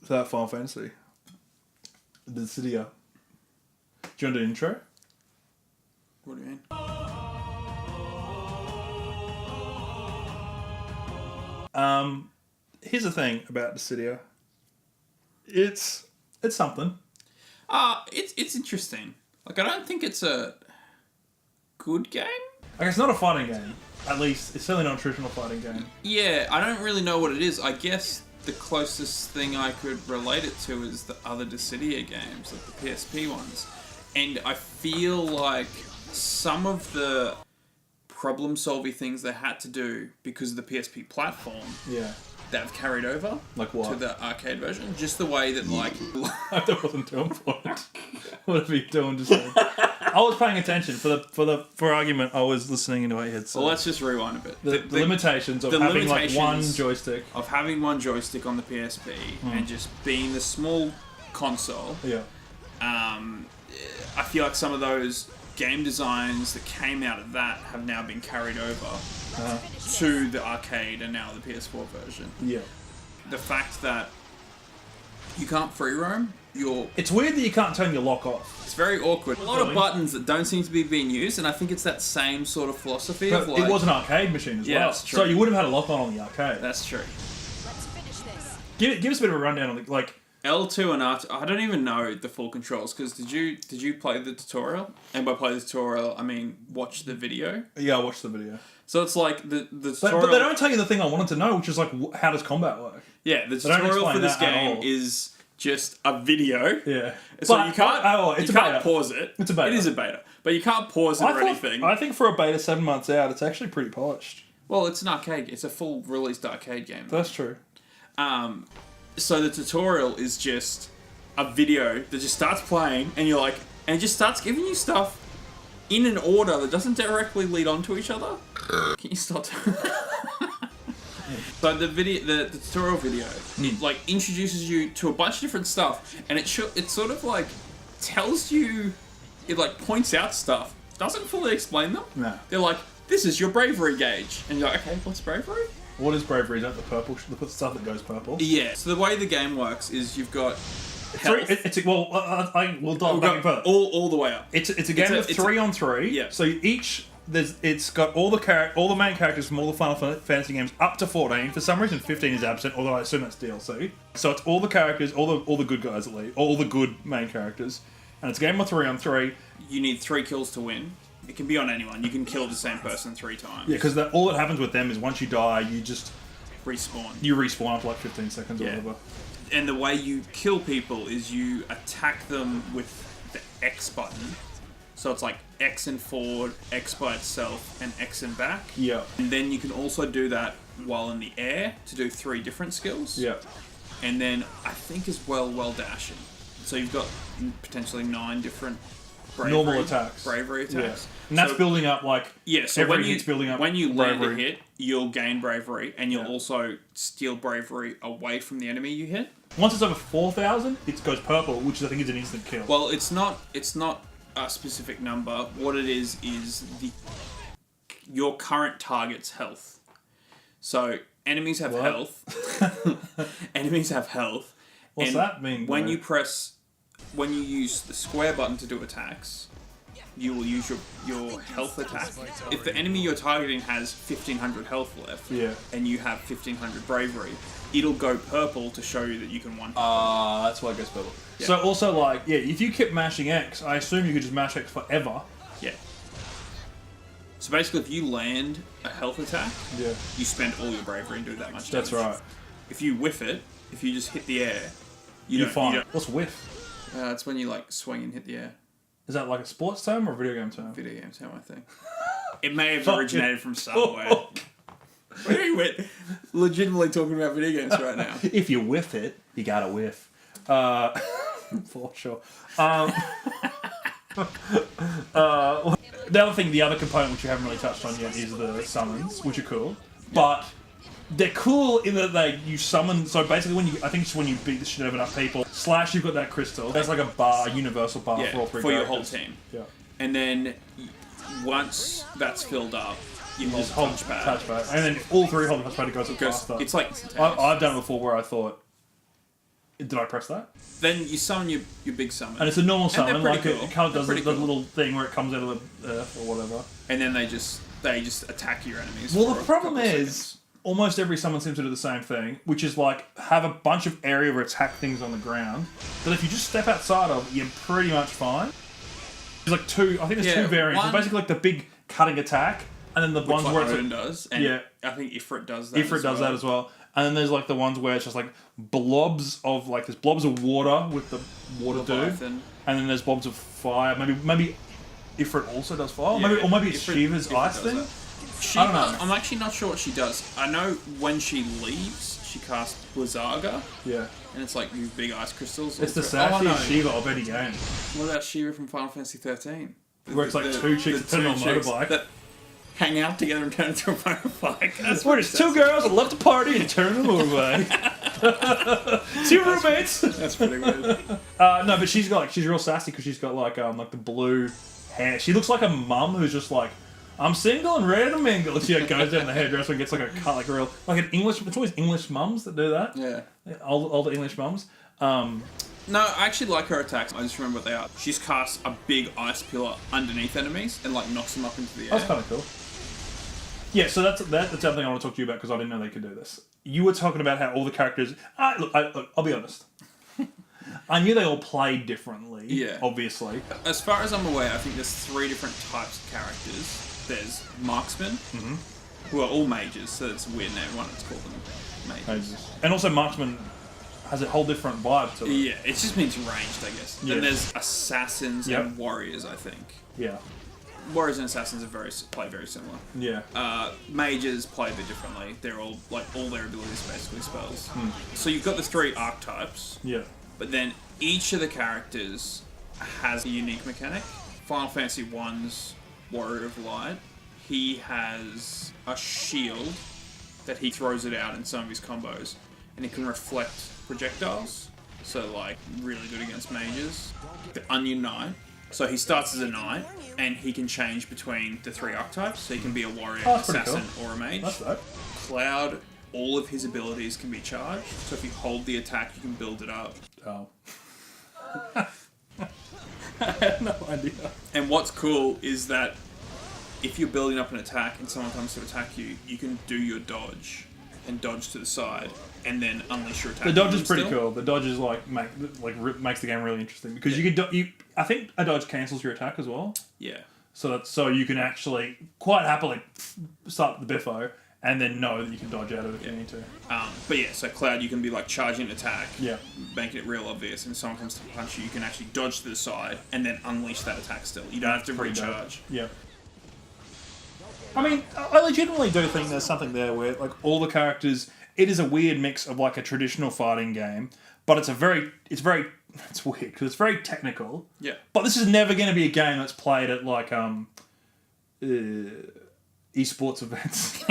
without Final Fantasy. Dissidia. Do you want to do an intro? What do you mean? Here's the thing about Dissidia. It's something. It's interesting. Like, I don't think it's a good game. Like, it's not a fighting game. At least, it's certainly not a traditional fighting game. Yeah, I don't really know what it is. I guess the closest thing I could relate it to is the other Dissidia games, like the PSP ones. And I feel like some of the problem-solving things they had to do because of the PSP platform, they've carried over. Like what? To the arcade version. Just the way that, like... That wasn't too important. What are you doing just then? I was paying attention. For argument, I was listening into what you had said. Well, let's just rewind a bit. The limitations of having like one joystick. Of having one joystick on the PSP and just being the small console. Yeah. I feel like some of those game designs that came out of that have now been carried over to the arcade and now the PS4 version. Yeah. The fact that you can't free roam, it's weird that you can't turn your lock off. It's very awkward. A lot of buttons that don't seem to be being used, and I think it's that same sort of philosophy of like... It was an arcade machine as well. That's true. So you would have had a lock on the arcade. That's true. Let's finish this. Give us a bit of a rundown on like... L2 and R2, I don't even know the full controls, because did you play the tutorial? And by play the tutorial, I mean watch the video. Yeah, I watched the video. So it's like the tutorial... But they don't tell you the thing I wanted to know, which is like, how does combat work? Yeah, the tutorial for this game is just a video. Yeah. So but, you can't, it's you a can't beta. pause it. It's a beta. It is a beta. But you can't pause it or anything. I think for a beta 7 months out, it's actually pretty polished. Well, it's an arcade. It's a full released arcade game. That's true. So the tutorial is just a video that just starts playing, and you're like, and it just starts giving you stuff in an order that doesn't directly lead on to each other. Can you stop? So the tutorial video, it like introduces you to a bunch of different stuff, and it sort of like tells you, it like points out stuff, doesn't fully explain them. No. They're like, this is your bravery gauge, and you're like, okay, what's bravery? What is bravery? Is that the purple? The stuff that goes purple? Yeah. So the way the game works is you've got health. We'll dive back further. All the way up. It's a game of 3-on-3. Yeah. So it's got all the main characters from all the Final Fantasy games up to 14. For some reason, 15 is absent, although I assume that's DLC. So it's all the characters, all the good guys at least, all the good main characters, and it's a game of 3-on-3. You need 3 kills to win. It can be on anyone. You can kill the same person 3 times. Yeah, because all that happens with them is once you die, you just respawn. You respawn after like 15 seconds or whatever. And the way you kill people is you attack them with the X button. So it's like X and forward, X by itself, and X and back. Yeah. And then you can also do that while in the air to do 3 different skills. Yeah. And then I think as well while dashing. So you've got potentially 9 different normal attacks. Bravery attacks. Yeah. And that's building up like so every hit's building up. When you bravery. land a hit, you'll gain bravery, and you'll also steal bravery away from the enemy you hit. Once it's over 4,000, it goes purple, which I think is an instant kill. Well, it's not a specific number. What it is your current target's health. So enemies have health. Enemies have health. What's that mean? When you use the square button to do attacks, you will use your health attack. If the enemy you're targeting has 1,500 health left, and you have 1,500 bravery, it'll go purple to show you that you can one-hit. That's why it goes purple. Yeah. So also if you kept mashing X, I assume you could just mash X forever. Yeah. So basically, if you land a health attack, you spend all your bravery and do that much damage. That's right. If you whiff it, if you just hit the air, you're fine. What's whiff? It's when you like swing and hit the air. Is that like a sports term or a video game term? Video game term, I think. It may have originated from somewhere. Where are you legitimately talking about video games right now? If you whiff it, you gotta whiff. For sure. The other component which you haven't really touched on yet is the summons, which are cool. But they're cool in that you summon. So basically, I think it's when you beat the shit out of enough people. / you've got that crystal. There's like a universal bar for all 3 for characters. your whole team. Yeah. And then once that's filled up, you just hold touchpad. And then all 3 hold the touchpad, it goes up faster. It's like I've done it before where I thought, Did I press that? Then you summon your big summon. And it's a normal they're summon, pretty like cool. it kind of does They're the pretty cool. little thing where it comes out of the earth or whatever. And then they just attack your enemies. Well, for the a problem couple of is, seconds. almost every summon seems to do the same thing, which is like have a bunch of area where attack things on the ground that if you just step outside of, you're pretty much fine. There's like two, I think there's two variants. There's basically like the big cutting attack, and then the ones like where it's Odin like, does. And yeah. I think Ifrit does that. Ifrit does that as well. And then there's like the ones where it's just like blobs of like there's blobs of water with the water Leviathan. dude, and then there's blobs of fire. Maybe Ifrit also does fire. Yeah, maybe it's Ifrit- Shiva's Ifrit ice does thing. that. I don't know. I'm actually not sure what she does. I know when she leaves, she casts Blizzaga, Yeah, and it's like these big ice crystals. it's the Oh, sassy no. Shiva of any game. What about Shiva from Final Fantasy 13? Where it's like two chicks turning on a motorbike. that hang out together and turn into a motorbike. That's Where there's two girls that love to party and turn them motorbike. Two roommates. That's pretty weird. No, but she's real sassy because she's got like the blue hair. She looks like a mum who's just like, I'm single and ready to mingle. And she like, goes down the hairdresser and gets like a cut, like a real, like an English. It's always English mums that do that. Yeah. Older English mums. No, I actually like her attacks. I just remember what they are. She's cast a big ice pillar underneath enemies and like knocks them up into the air. That's kind of cool. Yeah, so that's something I want to talk to you about because I didn't know they could do this. You were talking about how all the characters. Look, I'll be honest. I knew they all played differently. Yeah. Obviously. As far as I'm aware, I think there's 3 different types of characters. There's marksmen, who are all mages, so it's a weird name. Why not call them mages? And also, marksman has a whole different vibe to it. Yeah, it just means ranged, I guess. Yeah. Then there's assassins Yep. and warriors, I think. Yeah. Warriors and assassins play very similar. Yeah. Mages play a bit differently. They're all all their abilities are basically spells. So you've got the 3 archetypes, Yeah. but then each of the characters has a unique mechanic. Final Fantasy 1's Warrior of Light, he has a shield that he throws it out in some of his combos, and it can reflect projectiles. So like really good against mages. The Onion Knight. So he starts as a knight, and he can change between the 3 archetypes. So he can be a warrior, Oh, that's pretty assassin, or a mage. That's that. Cloud, all of his abilities can be charged. So if you hold the attack, you can build it up. Oh. I had no idea. And what's cool is that if you're building up an attack and someone comes to attack you, you can do your dodge and dodge to the side, and then unleash your attack. The dodge is on them pretty still. cool. The dodge is makes the game really interesting because you can I think a dodge cancels your attack as well. Yeah. So you can actually quite happily start the biffo and then know that you can dodge out of it if you need to. But yeah, so Cloud, you can be like charging an attack, Yeah. making it real obvious, and if someone comes to punch you, you can actually dodge to the side and then unleash that attack still. You don't have to Pretty dope. recharge. Yeah. I mean, I legitimately do think there's something there where like all the characters, it is a weird mix of like a traditional fighting game, but it's weird because it's very technical. Yeah. But this is never going to be a game that's played at like esports events.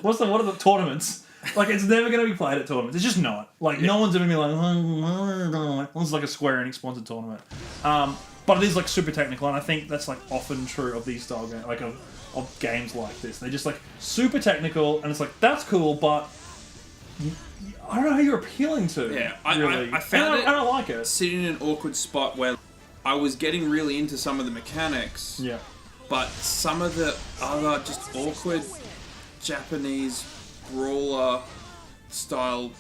What are the tournaments? Like it's never going to be played at tournaments. It's just not. Like no one's going to be like, it's like a Square Enix sponsored tournament. But it is like super technical, and I think that's like often true of these style games, like of games like this. They're just like super technical, and it's like that's cool, but I don't know how you're appealing to. Yeah, really. I found I don't like it. sitting in an awkward spot where I was getting really into some of the mechanics. Yeah. But some of the other just awkward Japanese brawler style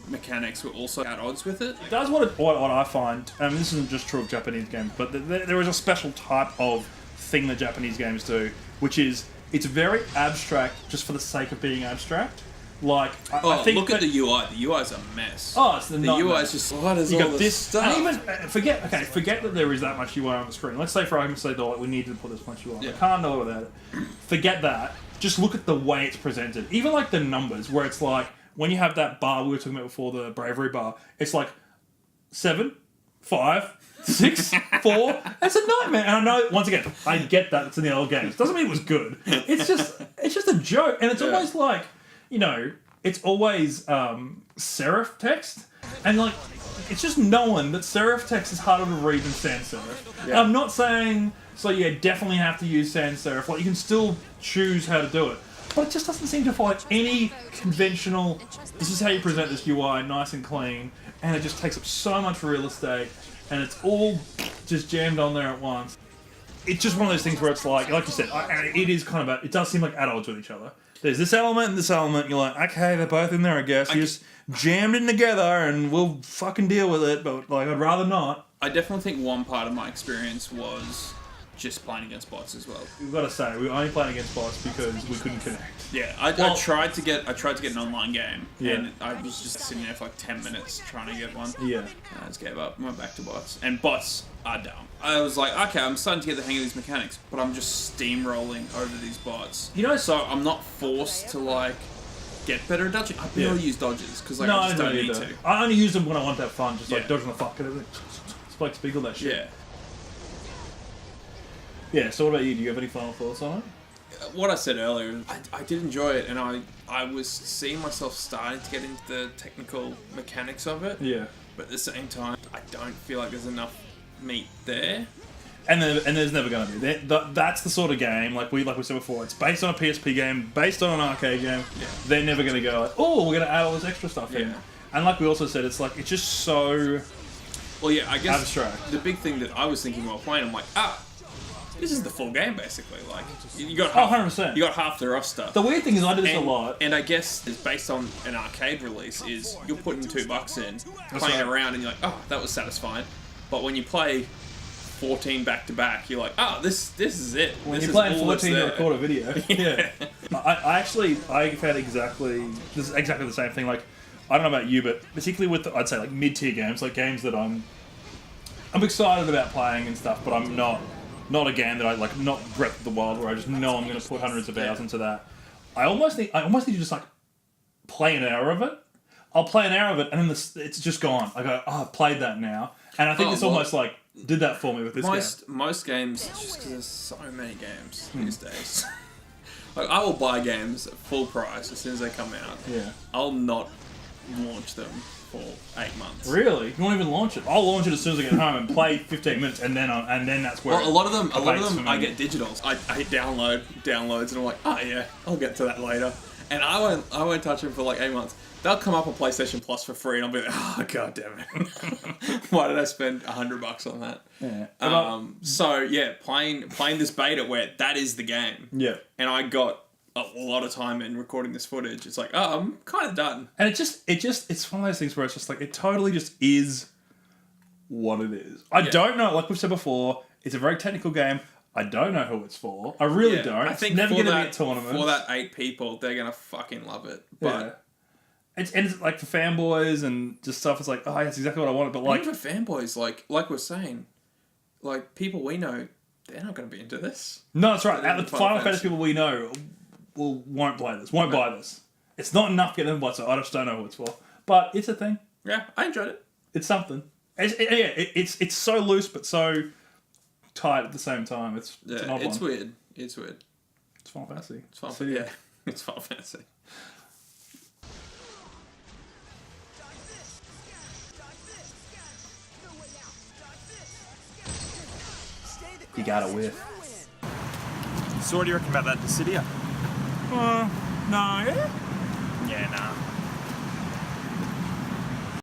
mechanics were also at odds with it. That's what I find. I mean, this isn't just true of Japanese games, but there is a special type of thing that Japanese games do, which is it's very abstract just for the sake of being abstract. Like, I think look at the UI. The UI's a mess. Oh, it's the UI is just what is you all got this stuff? and even forget that there is that much UI on the screen. Let's say for argument's sake, we need to put this much UI. Yeah. I can't know without it. Forget that. Just look at the way it's presented. Even like the numbers, where it's like when you have that bar we were talking about before, the bravery bar. It's like 7, 5, 6, 4. It's a nightmare. And I know once again, I get that it's in the old games. Doesn't mean it was good. It's just a joke, and it's always like it's always serif text, and like it's just known that serif text is harder to read than sans serif. Yeah. I'm not saying definitely have to use sans serif. Like you can still choose how to do it, but it just doesn't seem to follow any conventional. This is how you present this UI, nice and clean, and it just takes up so much real estate, and it's all just jammed on there at once. It's just one of those things where it's like you said, it is kind of. It does seem like at odds with each other. There's this element and this element. You're like, okay, they're both in there, I guess. You just jammed it together, and we'll fucking deal with it. But like, I'd rather not. I definitely think one part of my experience was just playing against bots as well. We've got to say, we were only playing against bots because we couldn't connect. Yeah, I tried to get an online game, and I was just sitting there for like 10 minutes trying to get one. Yeah. And I just gave up, went back to bots. And bots are dumb. I was like, okay, I'm starting to get the hang of these mechanics, but I'm just steamrolling over these bots. You know, so I'm not forced to like get better at dodging. I barely use dodges because like I just don't need to. I only use them when I want to have fun, just like dodging the fuck out of it. Spike Spiegel that shit. Yeah. Yeah, so what about you? Do you have any final thoughts on it? What I said earlier, I did enjoy it, and I was seeing myself starting to get into the technical mechanics of it. Yeah. But at the same time, I don't feel like there's enough meat there. And there's never going to be. That's the sort of game, like we said before, it's based on a PSP game, based on an arcade game. Yeah. They're never going to go like, oh, we're going to add all this extra stuff in. And like we also said, it's like, it's just so well, yeah, I guess abstract. The big thing that I was thinking while playing, I'm like, this is the full game basically. Like you got 100%. You got half the rough stuff. The weird thing is I do this a lot. And I guess it's based on an arcade release is you're putting $2 in, playing around, and you're like, oh, that was satisfying. But when you play 14 back to back, you're like, oh, this is it. When this you're is playing all 14 to that's there. record a video. Yeah. I found this is exactly the same thing. Like, I don't know about you, but particularly with I'd say like mid-tier games, like games that I'm excited about playing and stuff, but I'm not a game that I like, not Breath of the Wild, where I just know I'm going to put hundreds of hours into that. I almost need to just like play an hour of it. I'll play an hour of it, and then it's just gone. I go, oh, I've played that now, and I think it's almost like did that for me with this game. Most games, just because there's so many games these days. Like I will buy games at full price as soon as they come out. Yeah. I'll not launch them for 8 months. Really? You won't even launch it? I'll launch it as soon as I get home and play 15 minutes, and then that's where. Well, a lot of them, I get digitals. I downloads, and I'm like, oh yeah, I'll get to that later. And I won't touch them for like 8 months. They'll come up on PlayStation Plus for free, and I'll be like, oh god damn it! Why did I spend $100 on that? Yeah. So yeah, playing this beta where that is the game. Yeah. And I got a lot of time in recording this footage. It's like, oh, I'm kind of done. And it's one of those things where it's just like, it totally just is what it is. I don't know, like we've said before, it's a very technical game. I don't know who it's for. I really don't. I think it's never for going to be that at tournaments. For that 8 people, they're going to fucking love it. But it's like for fanboys and just stuff, it's like, oh, that's exactly what I wanted. But like, even for fanboys, like we're saying, like people we know, they're not going to be into this. No, that's right. At the Final Fantasy people we know won't play this, won't buy this. It's not enough to get them to buy it, so I just don't know who it's for. But it's a thing. Yeah, I enjoyed it. It's something. It's so loose but so tight at the same time. It's an odd one. Weird. It's weird. It's Final Fantasy. It's Final Fantasy. Yeah, it's Final Fantasy. You gotta whiff. So what do you reckon about that Dissidia? No. Yeah, nah.